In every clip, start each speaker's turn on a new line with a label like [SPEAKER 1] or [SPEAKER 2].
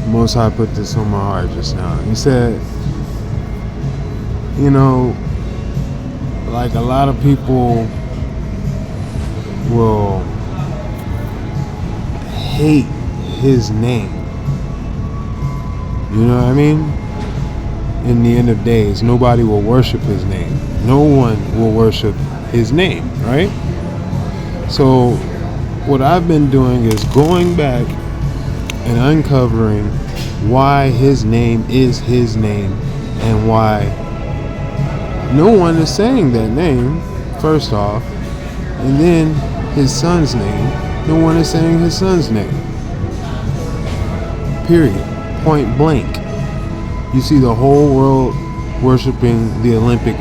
[SPEAKER 1] Most High put this on my heart just now. He said, like a lot of people will hate his name. You know what I mean? In the end of days, nobody will worship his name. No one will worship his name, right? So what I've been doing is going back and uncovering why his name is his name and why no one is saying that name, first off, and then his son's name, no one is saying his son's name. Period. Point blank. You see the whole world worshiping the Olympic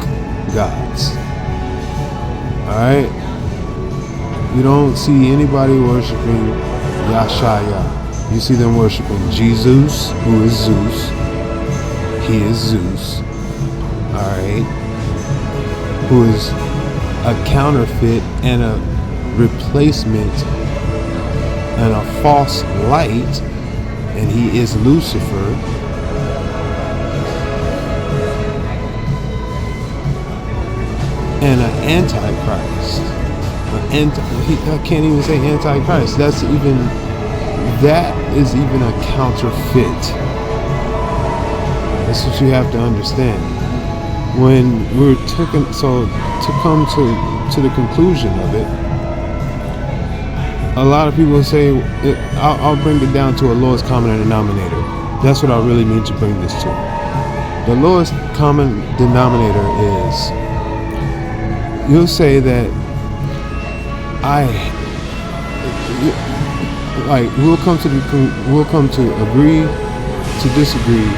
[SPEAKER 1] gods. Alright? You don't see anybody worshiping Yashaya. You see them worshiping Jesus, who is Zeus. He is Zeus. Alright? Who is a counterfeit and a replacement and a false light. And he is Lucifer. And an antichrist. I can't even say antichrist. That is even a counterfeit. That's what you have to understand. When we're taken, so to come to the conclusion of it, a lot of people say, I'll bring it down to a lowest common denominator. That's what I really mean to bring this to. The lowest common denominator is, you'll say that we'll come to agree to disagree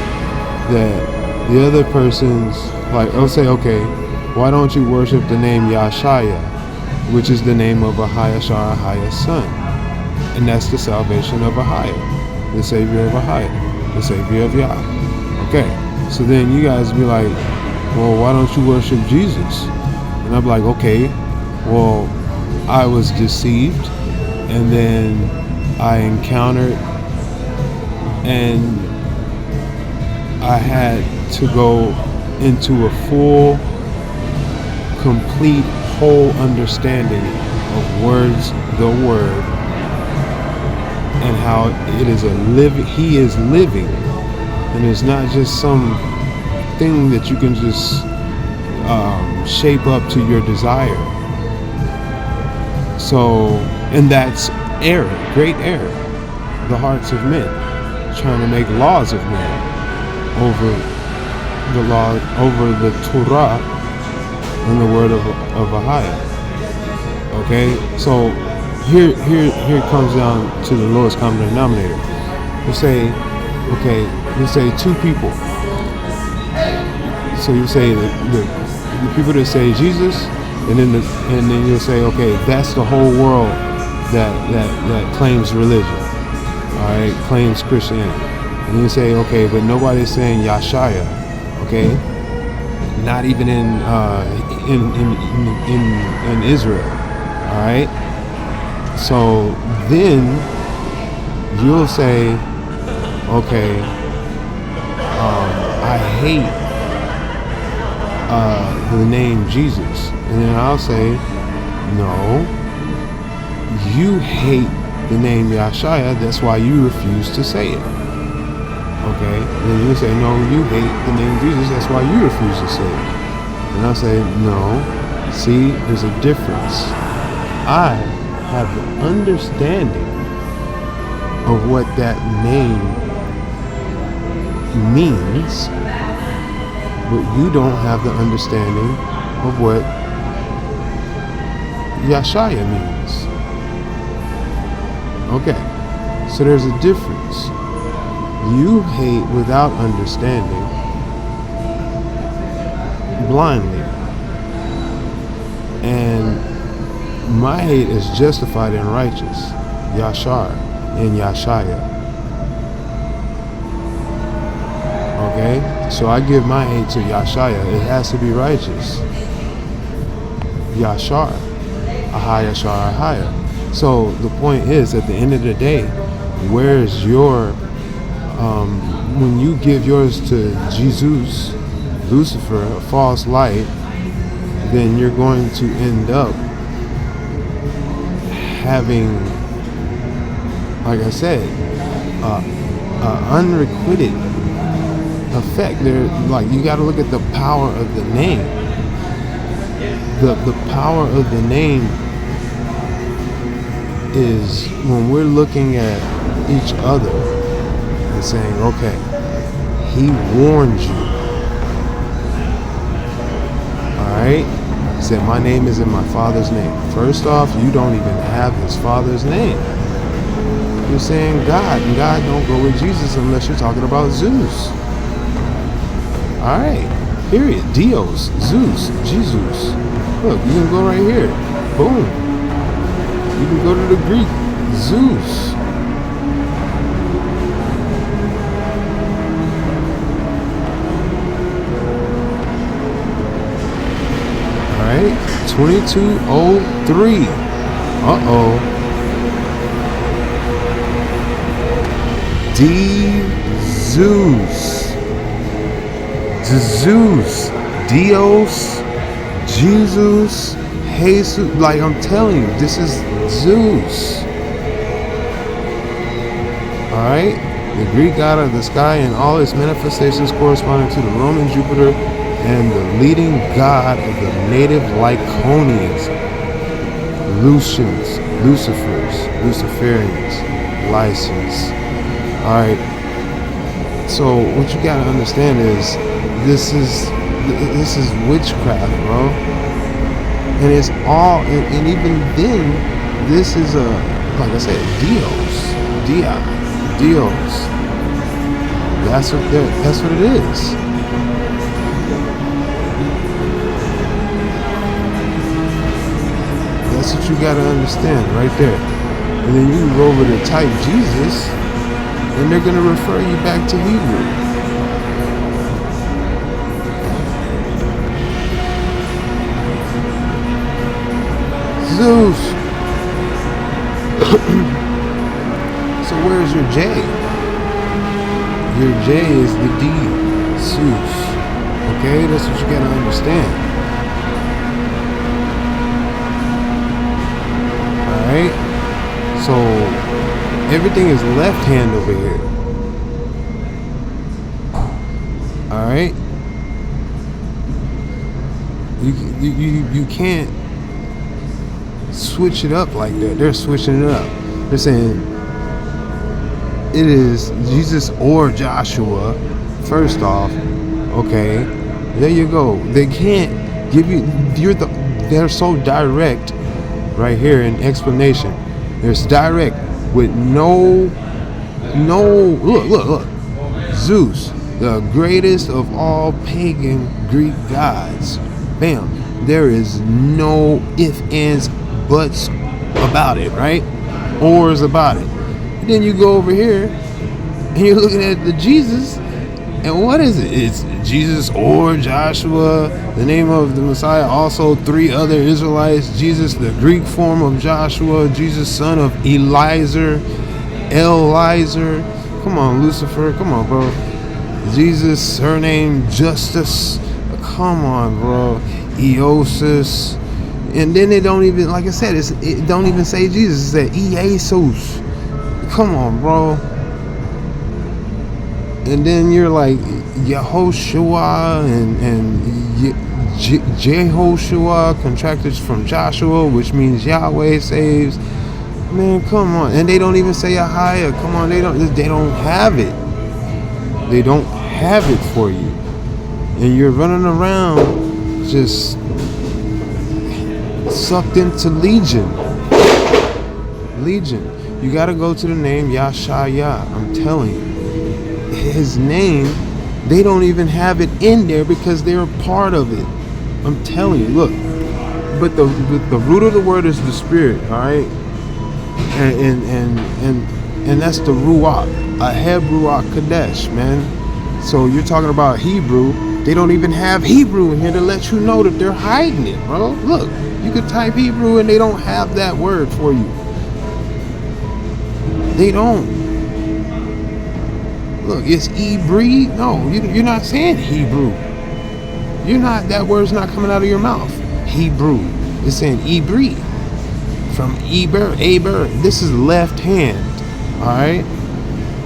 [SPEAKER 1] that the other person's, like, I'll say, okay, why don't you worship the name Yashaya, which is the name of Ahia Ahia's son, and that's the salvation of Ahia, the savior of Ahia, the savior of Yah. Okay, so then you guys be like, well, why don't you worship Jesus? And I'm like, okay, well, I was deceived, and then I encountered, and I had to go into a full, complete, whole understanding of words, the word, and how it is he is living, and it's not just some thing that you can just shape up to your desire. So, and that's error, great error. The hearts of men, trying to make laws of men over the Torah and the word of Ahia. Okay, so here it comes down to the lowest common denominator. Let's say two people. So you say the people that say Jesus, and then you'll say, okay, that's the whole world that claims religion, all right, claims Christianity. And you say, okay, but nobody's saying Yashaya, okay, not even in Israel, all right. So then you'll say, okay, I hate the name Jesus, and then I'll say, no, you hate the name Yashaya, that's why you refuse to say it. Okay, and then you say, no, you hate the name Jesus, that's why you refuse to say it. And I'll say, no, see, there's a difference. I have the understanding of what that name means, but you don't have the understanding of what Yashaya means. Okay, so there's a difference. You hate without understanding, blindly. And my hate is justified and righteous, Yashar and Yashaya. Okay, so I give my hate to Yashaya. It has to be righteous. Yashar, Ahia Shar Ahia. So the point is, at the end of the day, where is your When you give yours to Jesus, Lucifer, a false light, then you're going to end up having, like I said, unrequited effect. There, like, you got to look at the power of the name. The power of the name is when we're looking at each other and saying, okay, he warned you. Alright? He said, my name is in my Father's name. First off, you don't even have his Father's name. You're saying God, and God don't go with Jesus unless you're talking about Zeus. Alright, period. Dios, Zeus, Jesus. Look, you can go right here. Boom. You can go to the Greek, Zeus. Alright, 2203. Uh-oh. Zeus. Zeus. Dios. Jesus. Jesus. Like, I'm telling you, this is Zeus. Alright? The Greek god of the sky and all its manifestations corresponding to the Roman Jupiter and the leading god of the native Lyconians, Lucians, Lucifers, Luciferians, Lycians. Alright, so what you gotta understand is this is witchcraft, bro. And it's all, and even then, this is like I said, Dios. That's what it is. That's what you gotta understand right there. And then you can go over to type Jesus, and they're gonna refer you back to Hebrew. Zeus. So where's your J? Your J is the D. Zeus. Okay, that's what you gotta understand. Alright? So everything is left hand over here. Alright? You can't switch it up like that. They're switching it up. They're saying it is Jesus or Joshua. First off, okay, there you go. They can't give you. They're so direct right here in explanation. There's direct with no. Look. Zeus, the greatest of all pagan Greek gods. Bam. There is no ifs, ands, buts about it, right? Ors about it. And then you go over here and you're looking at the Jesus, and what is it? It's Jesus or Joshua, the name of the Messiah, also 3 other Israelites, Jesus, the Greek form of Joshua, Jesus, son of Eliezer. Come on, Lucifer, come on, bro. Jesus, surname Justus. Come on, bro. Eosis. And then they don't even, like I said, it don't even say Jesus. It said Jesus. Come on, bro. And then you're like Yehoshua and Jehoshua, contracted from Joshua, which means Yahweh saves. Man, come on. And they don't even say Ahia. Come on, they don't have it. They don't have it for you. And you're running around just sucked into Legion. You got to go to the name Yashaya. I'm telling you. His name, they don't even have it in there because they're a part of it. I'm telling you. Look. But the root of the word is the spirit, all right? And that's the Ruach. A Hebruach Kadesh, man. So you're talking about Hebrew. They don't even have Hebrew in here to let you know that they're hiding it, bro. Look, you could type Hebrew and they don't have that word for you. They don't. Look, it's Hebrew. No, you're not saying Hebrew. You're not. That word's not coming out of your mouth. Hebrew. It's saying Hebrew. From Aber. This is left hand. All right.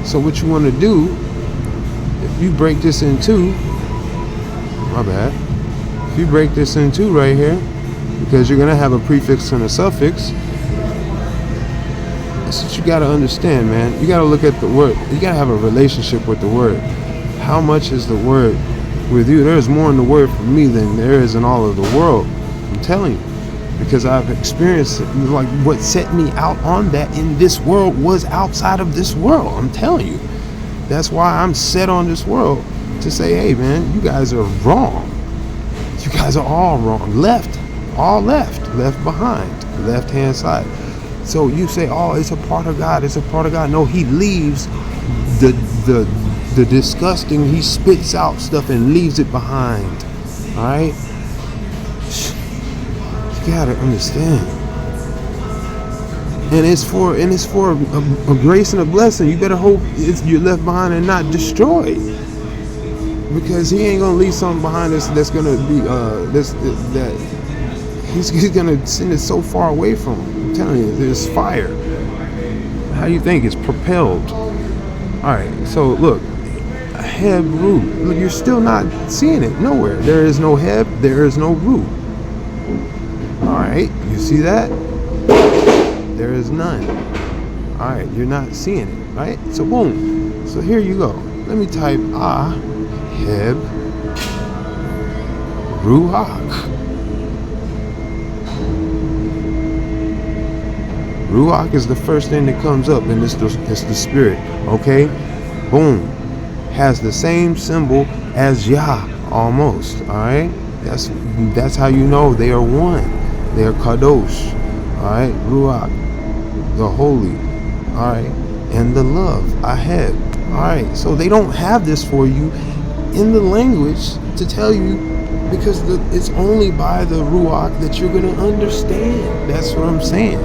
[SPEAKER 1] So what you want to do, if you break this in two, my bad. If you break this in two right here, because you're gonna have a prefix and a suffix. That's what you gotta understand, man. You gotta look at the word. You gotta have a relationship with the word. How much is the word with you? There's more in the word for me than there is in all of the world. I'm telling you. Because I've experienced it. Like what set me out on that in this world was outside of this world. I'm telling you. That's why I'm set on this world to say, hey man, you guys are wrong. You guys are all wrong. All left behind, left hand side. So you say, oh, it's a part of God. It's a part of God. No, he leaves the disgusting. He spits out stuff and leaves it behind. All right. You gotta understand. And it's for a grace and a blessing. You better hope you're left behind and not destroyed, because he ain't gonna leave something behind us that's gonna be he's gonna send it so far away from him. I'm telling you, there's fire. How do you think it's propelled? All right, so look, Heb Ru. Look, you're still not seeing it nowhere. There is no Heb. There is no Ru. All right, you see that? There is none. All right, you're not seeing it, right? So boom. So here you go. Let me type Heb Ruach. Ruach is the first thing that comes up, and it's the spirit. Okay, boom. Has the same symbol as Yah almost. All right, that's how you know they are one. They are kadosh. All right, Ruach, the holy. All right, and the love, Aheb. All right, so they don't have this for you in the language to tell you, because it's only by the Ruach that you're going to understand. That's what I'm saying.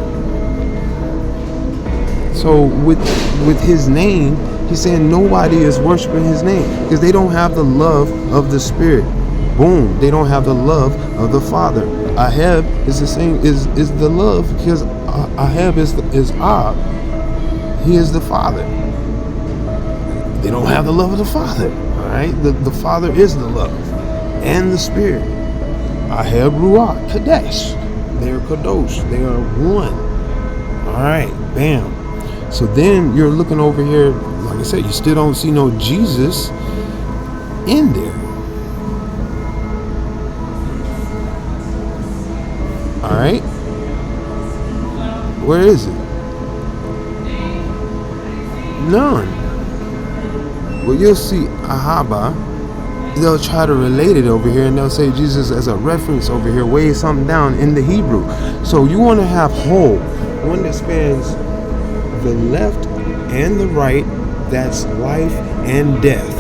[SPEAKER 1] So with his name, he's saying nobody is worshiping his name because they don't have the love of the Spirit. Boom, they don't have the love of the Father. Aheb is the same, is the love, because Aheb is Ab. He is the Father. They don't have the love of the Father. All right, the Father is the love and the Spirit. Aheb Ruach Kadesh. They are kadosh. They are one. All right, bam. So then you're looking over here, like I said, you still don't see no Jesus in there. All right, where is it? None. Well, you'll see Ahaba. They'll try to relate it over here, and they'll say Jesus as a reference over here, weighs something down in the Hebrew. So you want to have whole, one that spans the left and the right. That's life and death.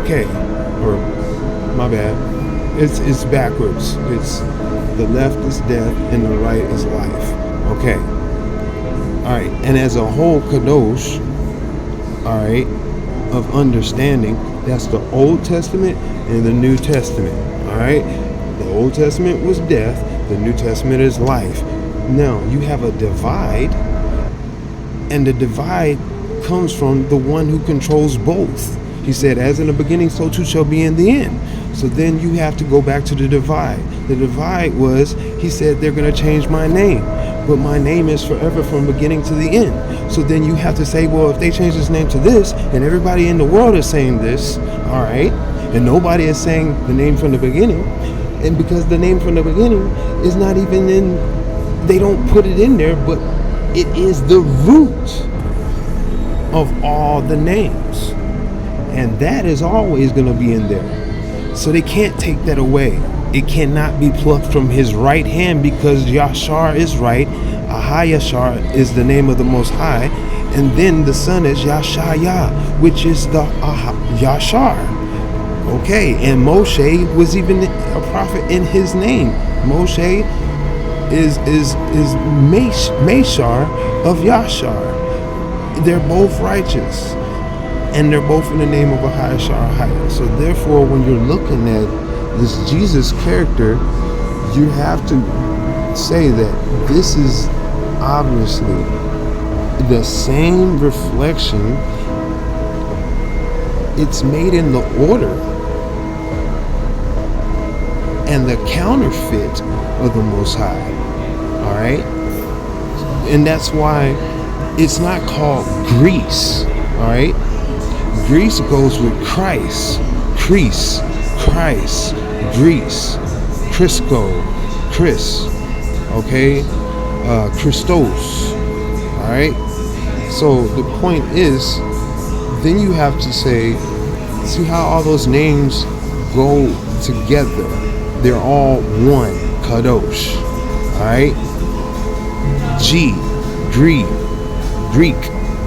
[SPEAKER 1] Okay, or my bad. It's backwards. It's the left is death and the right is life. Okay. All right. And as a whole kadosh, all right, of understanding, that's the Old Testament and the New Testament. All right. The Old Testament was death. The New Testament is life. Now you have a divide, and the divide comes from the one who controls both. He said, as in the beginning, so too shall be in the end. So then you have to go back to the divide. The divide was, he said, they're going to change my name, but my name is forever from beginning to the end. So then you have to say, well, if they change his name to this, and everybody in the world is saying this, all right, and nobody is saying the name from the beginning, and because the name from the beginning is not even in, they don't put it in there, but it is the root of all the names, and that is always going to be in there. So they can't take that away. It cannot be plucked from his right hand, because Yashar is right. Ahayashar is the name of the Most High, and then the Son is Yashaya, which is the Yashar. Okay, and Moshe was even a prophet in his name. Moshe is Meshar of Yashar. They're both righteous. and they're both in the name of a Haya. So therefore, when you're looking at this Jesus character, you have to say that this is obviously the same reflection. It's made in the order and the counterfeit of the Most High. All right, and that's why it's not called Greece. All right, Greece goes with Christ, Christ, Greece, Crisco, Chris. Okay, Christos. All right. So the point is, then you have to say, see how all those names go together. They're all one. Kadosh. All right. Greek,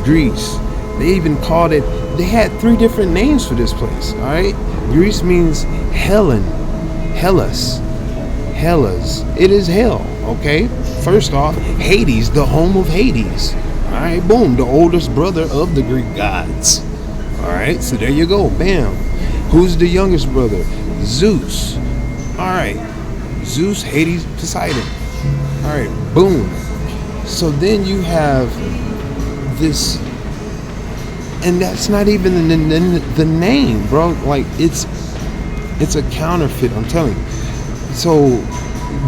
[SPEAKER 1] Greece. They even called it, they had 3 different names for this place. All right. Greece means Helen, Hellas. It is hell. Okay. First off, Hades, the home of Hades. All right. Boom. The oldest brother of the Greek gods. All right. So there you go. Bam. Who's the youngest brother? Zeus. All right. Zeus, Hades, Poseidon. All right. Boom. So then you have this, and that's not even the name, bro. Like it's a counterfeit. I'm telling you. So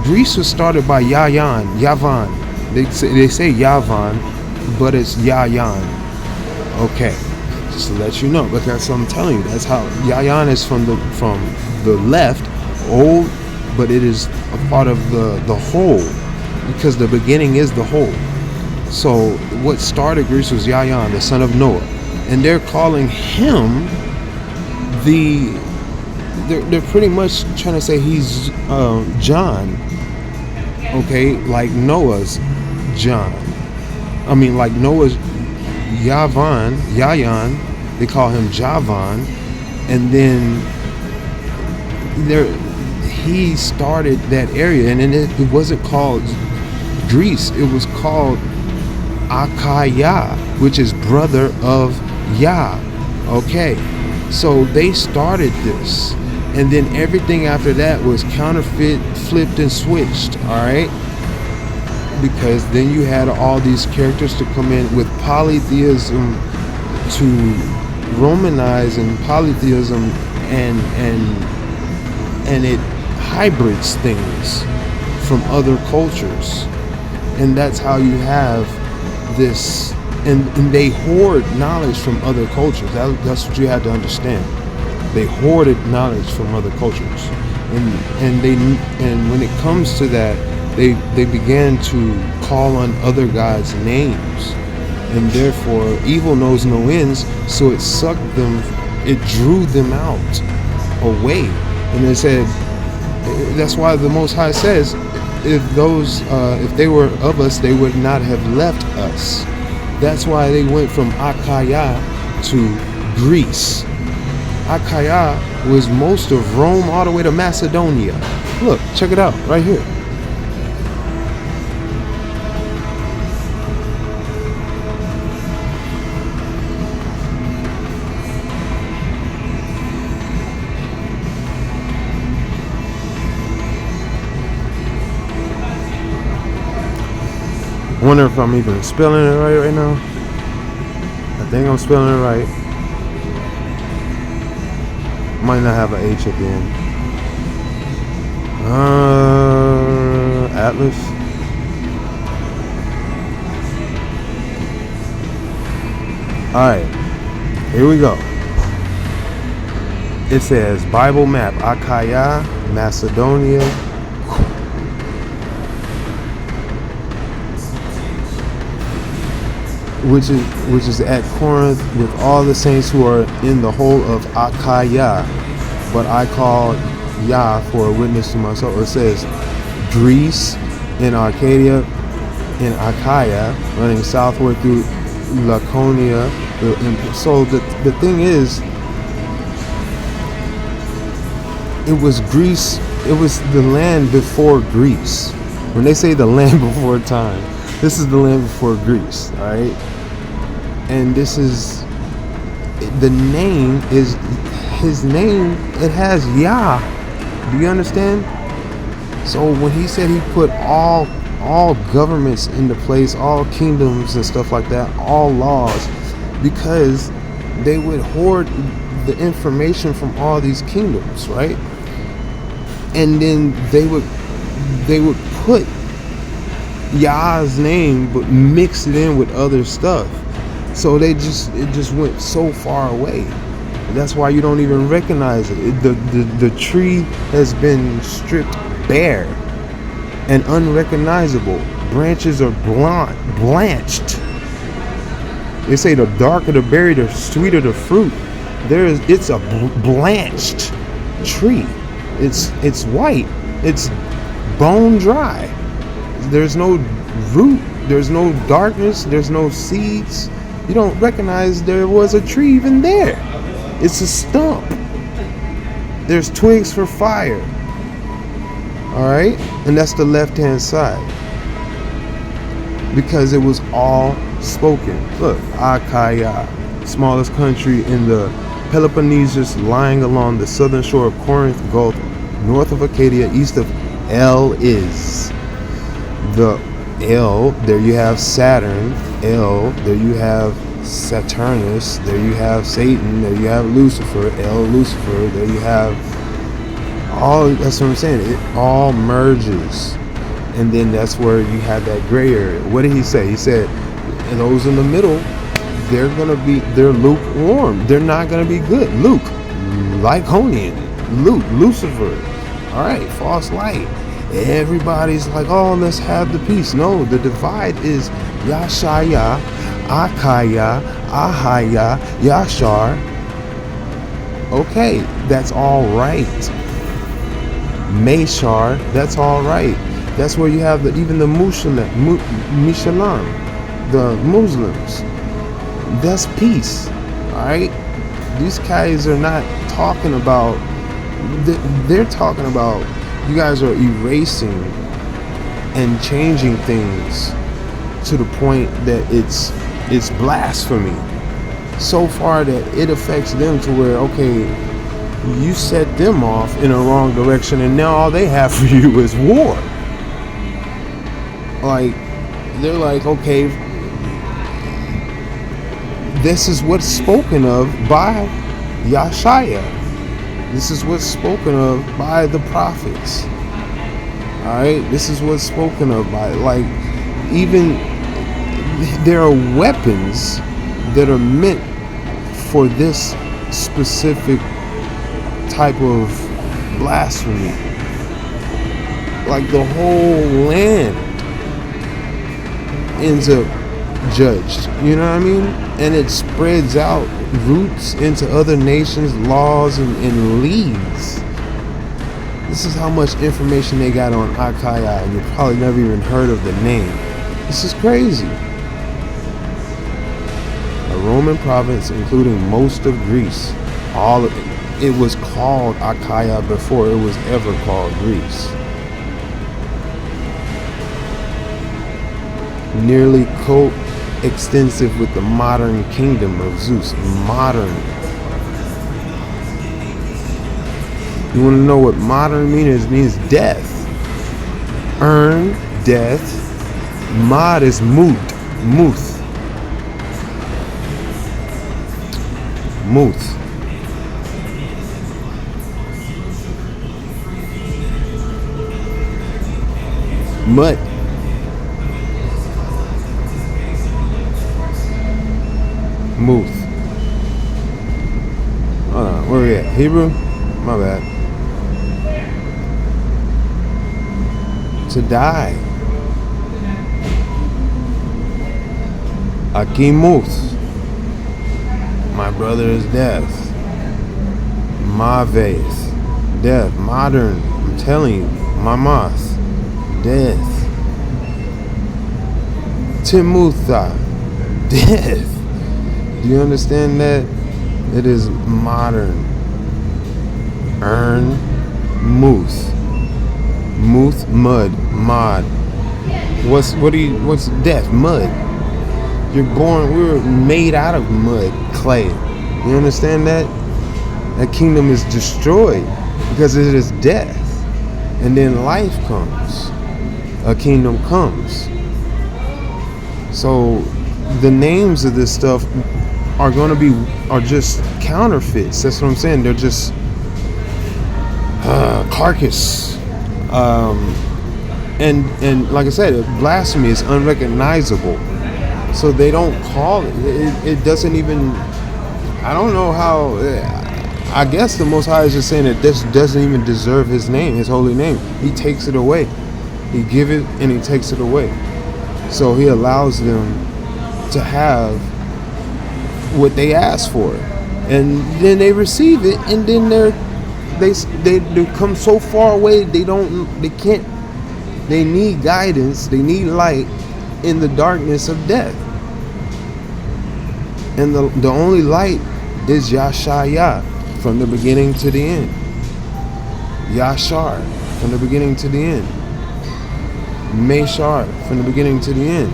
[SPEAKER 1] Greece was started by Yavan. They say Yavan, but it's Yayan. Okay, just to let you know. But that's what I'm telling you. That's how Yayan is from the left, old, but it is a part of the whole, because the beginning is the whole. So what started Greece was Yayan, the son of Noah, and they're calling him They're pretty much trying to say he's John, okay, like Noah's John. I mean, like Noah's Yayan, they call him Javan, and then he started that area, and then it wasn't called Greece, it was called Akaya, which is brother of Yah. Okay, so they started this, and then everything after that was counterfeit, flipped, and switched. All right, because then you had all these characters to come in with polytheism, to Romanize and polytheism, and it hybrids things from other cultures, and that's how you have this. And they hoard knowledge from other cultures. That's what you had to understand. They hoarded knowledge from other cultures, and when it comes to that, they began to call on other gods' names, and therefore evil knows no ends. So it sucked them, it drew them out, away, and they said, that's why the Most High says, if they were of us, they would not have left us. That's why they went from Achaia to Greece. Achaia was most of Rome all the way to Macedonia. Look, check it out right here. I wonder if I'm even spelling it right now. I think I'm spelling it right. Might not have an H at the end. Atlas. Alright, here we go. It says Bible map, Achaia, Macedonia, which is at Corinth, with all the saints who are in the whole of Achaia. But I call Yah for a witness to myself. It says Greece, in Arcadia, in Achaia, running southward through Laconia. So the thing is, it was Greece, it was the land before Greece. When they say the land before time, this is the land before Greece, all right? And this is, the name is his name. It has Yah. Do you understand? So when he said he put all governments into place, all kingdoms and stuff like that, all laws, because they would hoard the information from all these kingdoms, right? And then they would put Yah's name but mix it in with other stuff. So it just went so far away. That's why you don't even recognize it. The tree has been stripped bare and unrecognizable. Branches are blanched. They say the darker the berry, the sweeter the fruit. It's a blanched tree. It's white. It's bone dry. There's no root. There's no darkness. There's no seeds. You don't recognize there was a tree even there. It's a stump. There's twigs for fire. All right, and that's the left-hand side, because it was all spoken. Look, Achaia, smallest country in the Peloponnesus, lying along the southern shore of Corinth Gulf, north of Acadia, east of El is. The El, there you have Saturn. El, there you have Saturnus. There you have Satan. There you have Lucifer. El, Lucifer. There you have all. That's what I'm saying. It all merges, and then that's where you have that gray area. What did he say? He said those in the middle, they're lukewarm. They're not gonna be good. Luke, Lyconian. Luke, Lucifer. All right, false light. Everybody's like, oh, let's have the peace. No, the divide is Yashaya, Achaia, Ahaya, Yashar. Okay, that's all right. Meshar, that's all right. That's where you have even the Mishalam, the Muslims. That's peace. All right. These guys are not talking about. They're talking about. You guys are erasing and changing things to the point that it's blasphemy. So far that it affects them to where, okay, you set them off in a wrong direction, and now all they have for you is war. Like, they're like, okay, this is what's spoken of by Yashaya. This is what's spoken of by the prophets. Alright? This is what's spoken of by, like, even there are weapons that are meant for this specific type of blasphemy. Like, the whole land ends up judged. You know what I mean? And it spreads out roots into other nations, laws, and leagues. This is how much information they got on Achaia, and you probably never even heard of the name. This is crazy. A Roman province including most of Greece. All of it was called Achaia before it was ever called Greece. Nearly co-extensive with the modern kingdom of Zeus. Modern. You want to know what modern means? It means death. Earn, death. Mod is muth. Mud. Muth. Hold on, where we at? Hebrew? My bad. To die. Akimuth. My brother is death. Maveth. Death. Modern. I'm telling you. Mamath. Death. Timutha. Death. Do you understand that? It is modern. Earn. Muth. Muth. Mud. Mod. What's death? Mud. You're born. We were made out of mud, clay. You understand that? That kingdom is destroyed because it is death. And then life comes. A kingdom comes. So the names of this stuff are just counterfeits. That's what I'm saying. They're just carcass. And like I said, blasphemy is unrecognizable. So they don't call it. It doesn't even. I don't know how. I guess the Most High is just saying that this doesn't even deserve His name, His holy name. He takes it away. He gives it and He takes it away. So He allows them to have what they ask for, and then they receive it, and then they come so far away they can't. They need guidance. They need light in the darkness of death, and the only light is Yashaya. From the beginning to the end. Yashar, from the beginning to the end. Meshar, from the beginning to the end.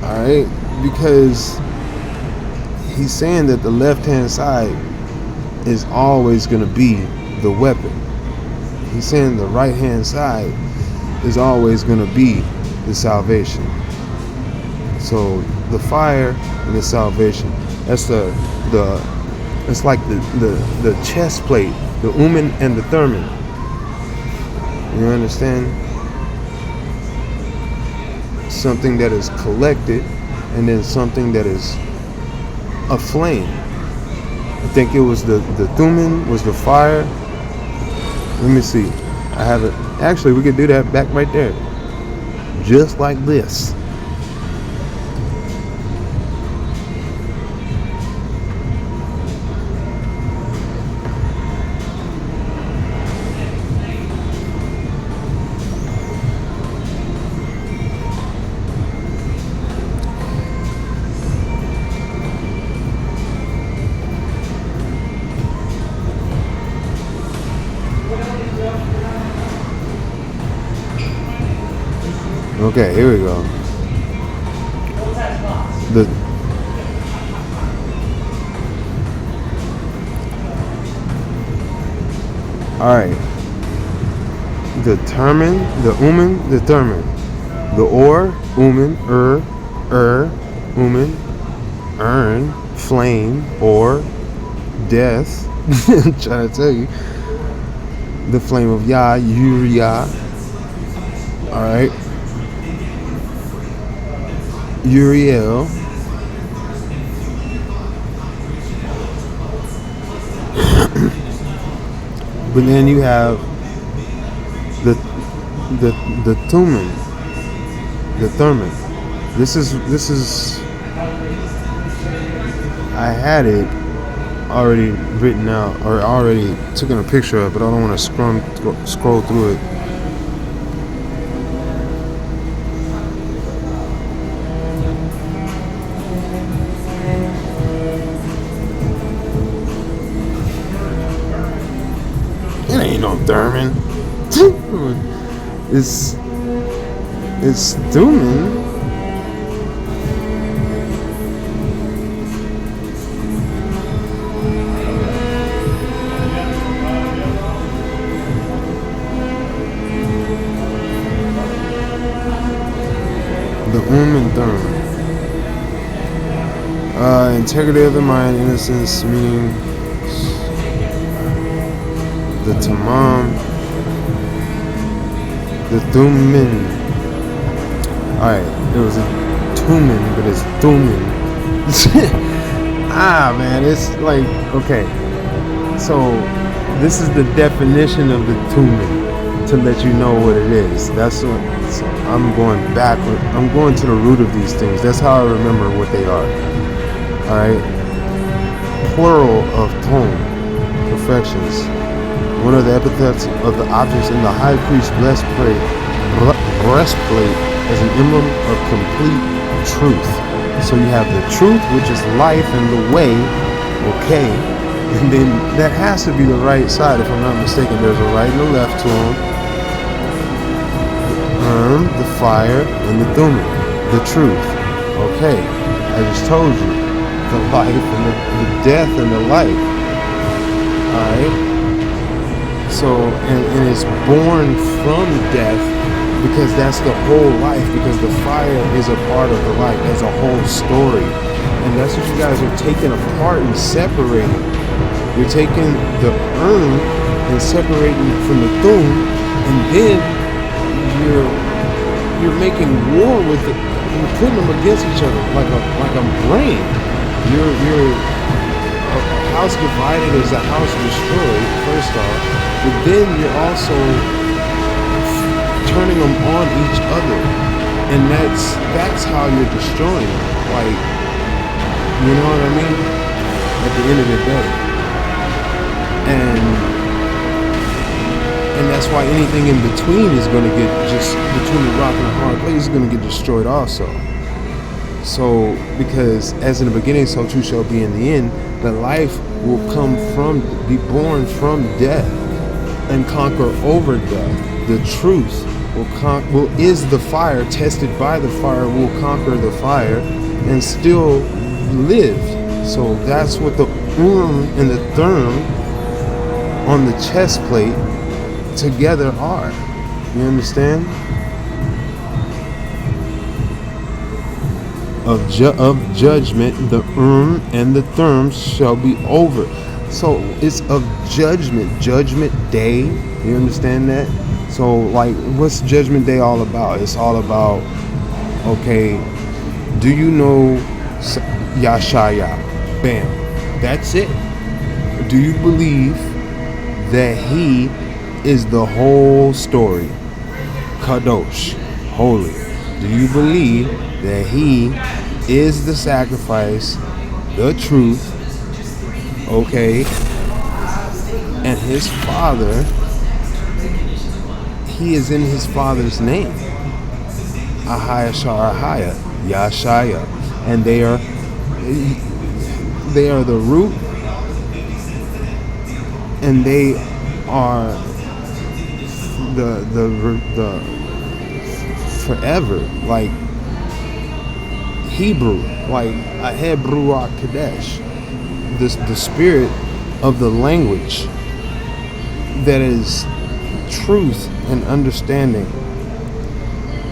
[SPEAKER 1] Alright? Because he's saying that the left-hand side is always going to be the weapon. He's saying the right-hand side is always going to be the salvation. So the fire and the salvation. That's it's like the chest plate, the Urim and the Thummim. You understand? Something that is collected, and then something that is aflame. I think it was the Thummim was the fire. Let me see. I have it. Actually, we could do that back right there, just like this. Okay, here we go. Alright. The Urim, the Thummim. The Urim, Urim, Urn, flame, or death. I'm trying to tell you. The flame of Yah, Uriah. Alright. Uriel, but then you have the Thummim, the Thummim. This is I had it already written out or already taken a picture of, but I don't want to scroll through it. It ain't no Thummim. It's Thummim. The and Thummim. Integrity of the mind, innocence, meaning the Tamam, the Thummim. Alright, it was a Thummim, but it's Thummim. Man, it's like, okay. So, this is the definition of the Thummim, to let you know what it is. That's what, so I'm going backward. I'm going to the root of these things. That's how I remember what they are. Alright? Plural of tone, perfections. One of the epithets of the objects in the high priest's breastplate as an emblem of complete truth. So you have the truth, which is life, and the way, okay. And then that has to be the right side, if I'm not mistaken. There's a right and a left to them. The fire, and the Thummim, the truth. Okay. I just told you. The life and the death and the life. Alright? So, and it's born from death, because that's the whole life, because the fire is a part of the life. There's a whole story. And that's what you guys are taking apart and separating. You're taking the Urim and separating it from the Thummim, and then you're making war with it. You're putting them against each other like a brain. You're a house divided is a house destroyed, first off, but then you're also turning them on each other, and that's how you're destroying them. Like, you know what I mean? At the end of the day, and that's why anything in between is going to get, just between the rock and the hard place, is going to get destroyed also. So, because as in the beginning, so too shall be in the end, the life will be born from death and conquer over death. The truth is the fire, tested by the fire, will conquer the fire and still live. So that's what the Urim and the Thummim on the chest plate together are. You understand? Of judgment, the Urim and the Thummim shall be over. So it's of judgment day. You understand that? So, like, what's Judgment Day all about? It's all about, okay, do you know Yashaya? Bam. That's it. Do you believe that he is the whole story? Kadosh, holy. Do you believe that he is the sacrifice, the truth, okay, and his father, he is in his father's name, Ahaya Sharahaya, Yashaya, and they are the root, and they are the forever, like Hebrew, like a Hebrew Kadesh, the spirit of the language that is truth and understanding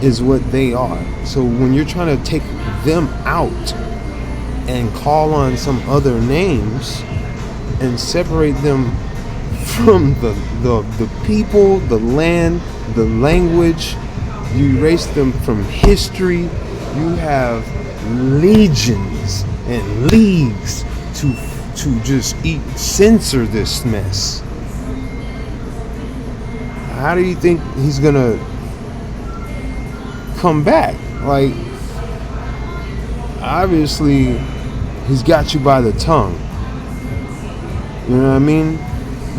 [SPEAKER 1] is what they are. So when you're trying to take them out and call on some other names and separate them from the people, the land, the language, you erase them from history, you have legions and leagues to just censor this mess. How do you think he's gonna come back? Like, obviously he's got you by the tongue. You know what I mean?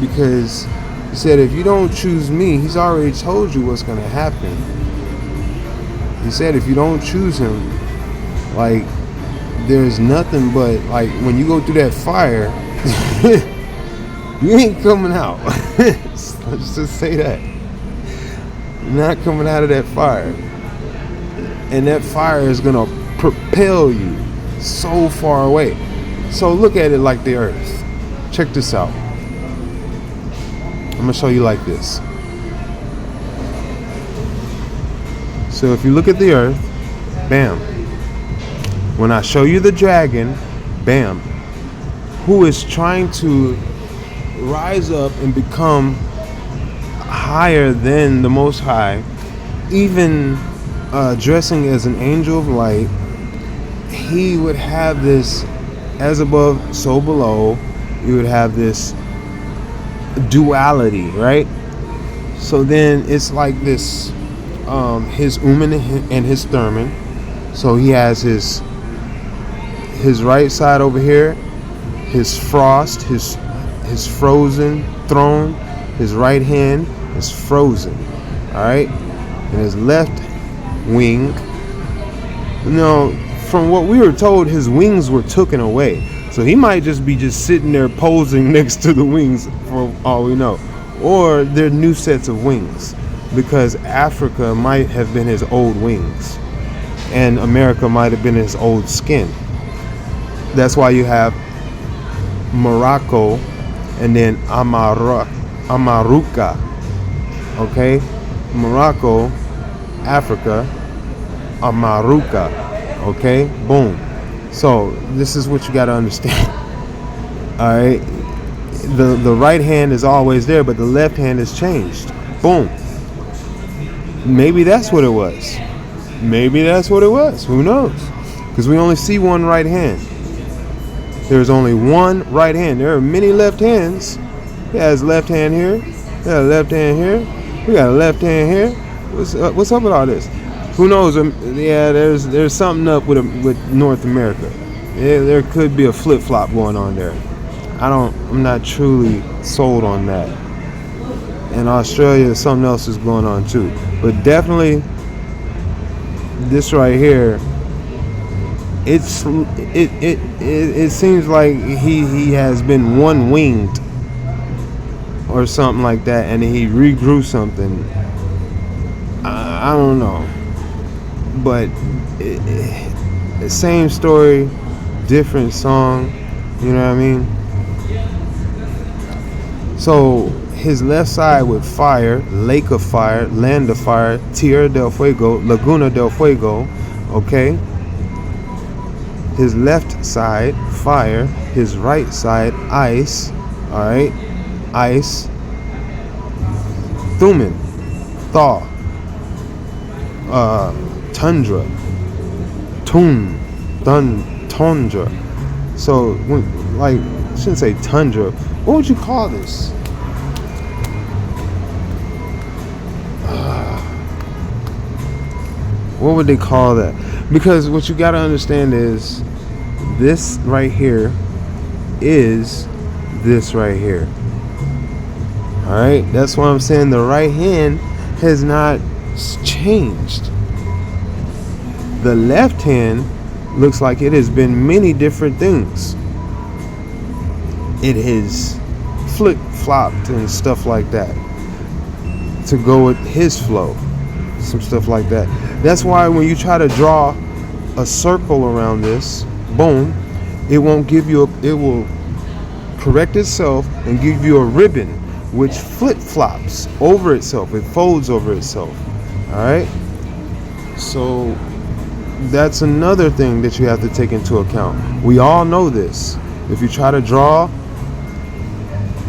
[SPEAKER 1] Because he said, if you don't choose me, he's already told you what's gonna happen. He said, if you don't choose him, like, there's nothing but, like, when you go through that fire, you ain't coming out. Let's just say that. You're not coming out of that fire. And that fire is going to propel you so far away. So look at it like the earth. Check this out. I'm going to show you like this. So if you look at the earth, bam. When I show you the dragon, bam. Who is trying to rise up and become higher than the Most High, even dressing as an angel of light, he would have this as above, so below. You would have this duality, right? So then it's like this, his Urim and his Thummim. So he has his right side over here, his frost, his frozen throne, his right hand is frozen, all right, and his left wing, you know, from what we were told, his wings were taken away, so he might just be sitting there posing next to the wings for all we know, or they're new sets of wings, because Africa might have been his old wings and America might have been his old skin. That's why you have Morocco and then Amaruca. Okay, Morocco, Africa, Amaruca. Okay, boom. So this is what you got to understand. All right, the right hand is always there, but the left hand has changed. Boom. Maybe that's what it was. Maybe that's what it was. Who knows? Because we only see one right hand. There's only one right hand. There are many left hands. There's left hand here. There's a left hand here. We got a left hand here. What's up with all this? Who knows? Yeah, there's something up with North America. Yeah, there could be a flip flop going on there. I'm not truly sold on that. In Australia, something else is going on too. But definitely, this right here. It seems like he has been one winged or something like that, and he regrew something. I don't know, but same story, different song. You know what I mean? So his left side with fire, lake of fire, land of fire, Tierra del Fuego, Laguna del Fuego. Okay. His left side, fire. His right side, ice. Alright? Ice. Thummim. Thaw. Tundra. Tundra. So, I shouldn't say tundra. What would you call this? What would they call that? Because what you got to understand is this right here is this right here. All right, that's why I'm saying the right hand has not changed. The left hand looks like it has been many different things. It has flip-flopped and stuff like that to go with his flow, some stuff like that. That's why when you try to draw a circle around this, boom, it won't give you it will correct itself and give you a ribbon which flip-flops over itself. It folds over itself. All right, so that's another thing that you have to take into account. We all know this. If you try to draw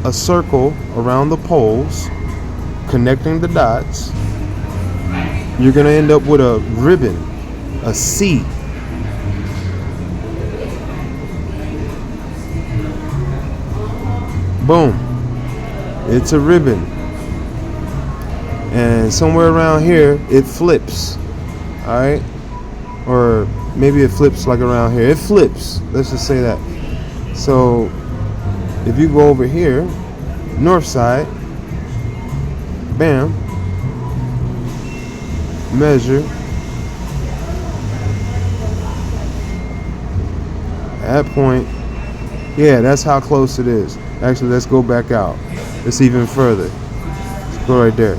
[SPEAKER 1] a circle around the poles, connecting the dots, you're going to end up with a ribbon, a C. Boom. It's a ribbon. And somewhere around here, it flips. Alright? Or maybe it flips like around here. It flips. Let's just say that. So, if you go over here, north side, bam, measure at point. Yeah, that's how close it is. Actually, let's go back out. It's even further. Let's go right there.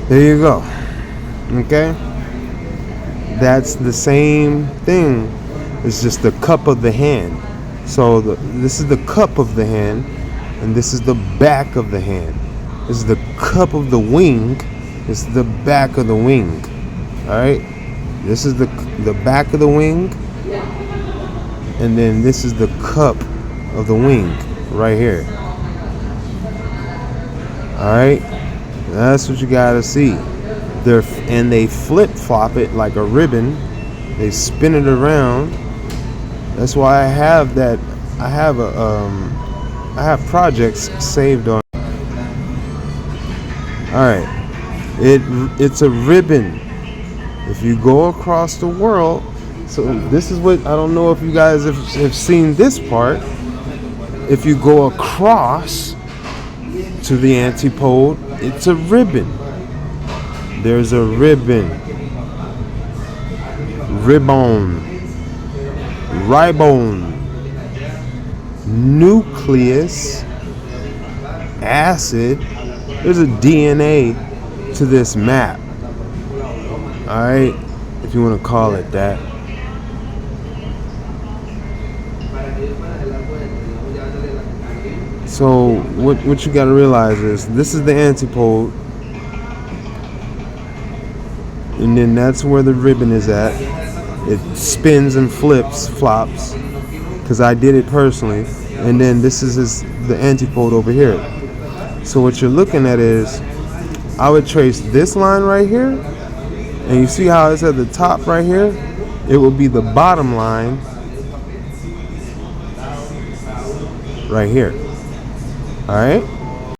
[SPEAKER 1] There you go. Okay? That's the same thing. It's just the cup of the hand. So this is the cup of the hand, and this is the back of the hand. This is the cup of the wing. This is the back of the wing. Alright? This is the back of the wing. And then this is the cup of the wing right here. Alright? That's what you gotta see. They flip flop it like a ribbon. They spin it around. That's why I have that. I have projects saved on. All right, it's a ribbon. If you go across the world, so this is what I don't know if you guys have seen this part. If you go across to the antipode, it's a ribbon. There's a ribbon. Ribbon. Ribone. Nucleus. Acid. There's a DNA to this map. Alright? If you want to call it that. So what you got to realize is this is the antipode, and then that's where the ribbon is at. It spins and flops, because I did it personally. And then this is the antipode over here. So what you're looking at is, I would trace this line right here, and you see how it's at the top right here? It will be the bottom line right here. Alright?